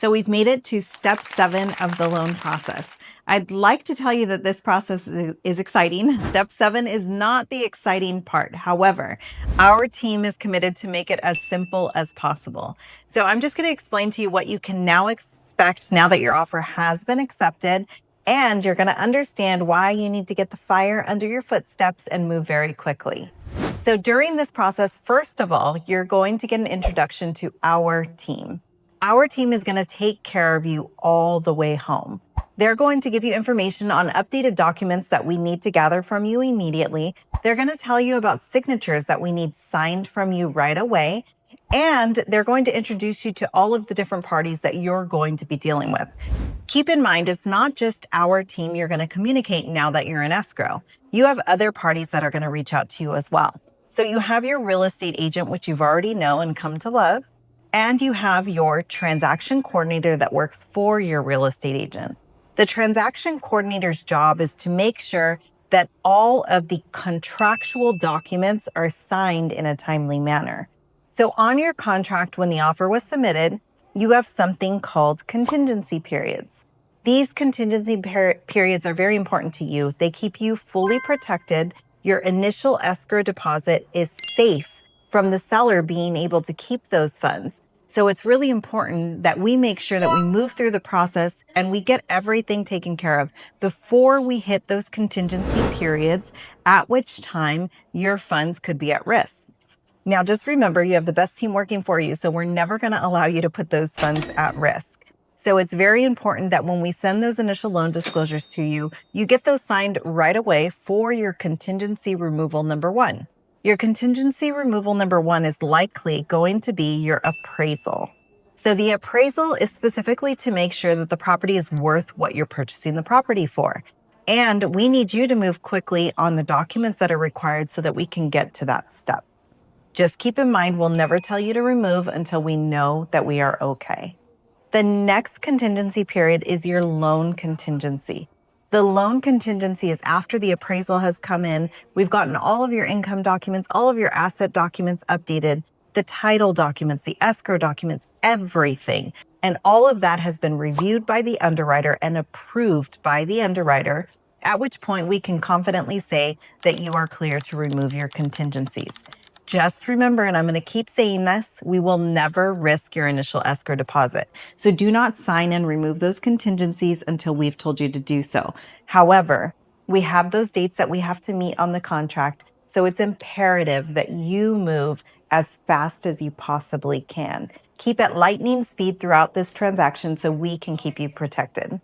So we've made it to step 7 of the loan process. I'd like to tell you that this process is exciting. Step 7 is not the exciting part. However, our team is committed to make it as simple as possible. So I'm just going to explain to you what you can now expect now that your offer has been accepted, and you're going to understand why you need to get the fire under your footsteps and move very quickly. So during this process, first of all, you're going to get an introduction to our team. Our team is going to take care of you all the way home. They're going to give you information on updated documents that we need to gather from you immediately. They're going to tell you about signatures that we need signed from you right away. And they're going to introduce you to all of the different parties that you're going to be dealing with. Keep in mind, it's not just our team you're going to communicate now that you're in escrow. You have other parties that are going to reach out to you as well. So you have your real estate agent, which you've already know and come to love. And you have your transaction coordinator that works for your real estate agent. The transaction coordinator's job is to make sure that all of the contractual documents are signed in a timely manner. So on your contract, when the offer was submitted, you have something called contingency periods. These contingency periods are very important to you. They keep you fully protected. Your initial escrow deposit is safe from the seller being able to keep those funds. So it's really important that we make sure that we move through the process and we get everything taken care of before we hit those contingency periods, at which time your funds could be at risk. Now, just remember, you have the best team working for you, so we're never going to allow you to put those funds at risk. So it's very important that when we send those initial loan disclosures to you, you get those signed right away for your contingency removal number 1. Your contingency removal number 1 is likely going to be your appraisal. So the appraisal is specifically to make sure that the property is worth what you're purchasing the property for. And we need you to move quickly on the documents that are required so that we can get to that step. Just keep in mind, we'll never tell you to remove until we know that we are okay. The next contingency period is your loan contingency. The loan contingency is after the appraisal has come in. We've gotten all of your income documents, all of your asset documents updated, the title documents, the escrow documents, everything. And all of that has been reviewed by the underwriter and approved by the underwriter, at which point we can confidently say that you are clear to remove your contingencies. Just remember, and I'm going to keep saying this, we will never risk your initial escrow deposit. So do not sign and remove those contingencies until we've told you to do so. However, we have those dates that we have to meet on the contract. So it's imperative that you move as fast as you possibly can. Keep at lightning speed throughout this transaction so we can keep you protected.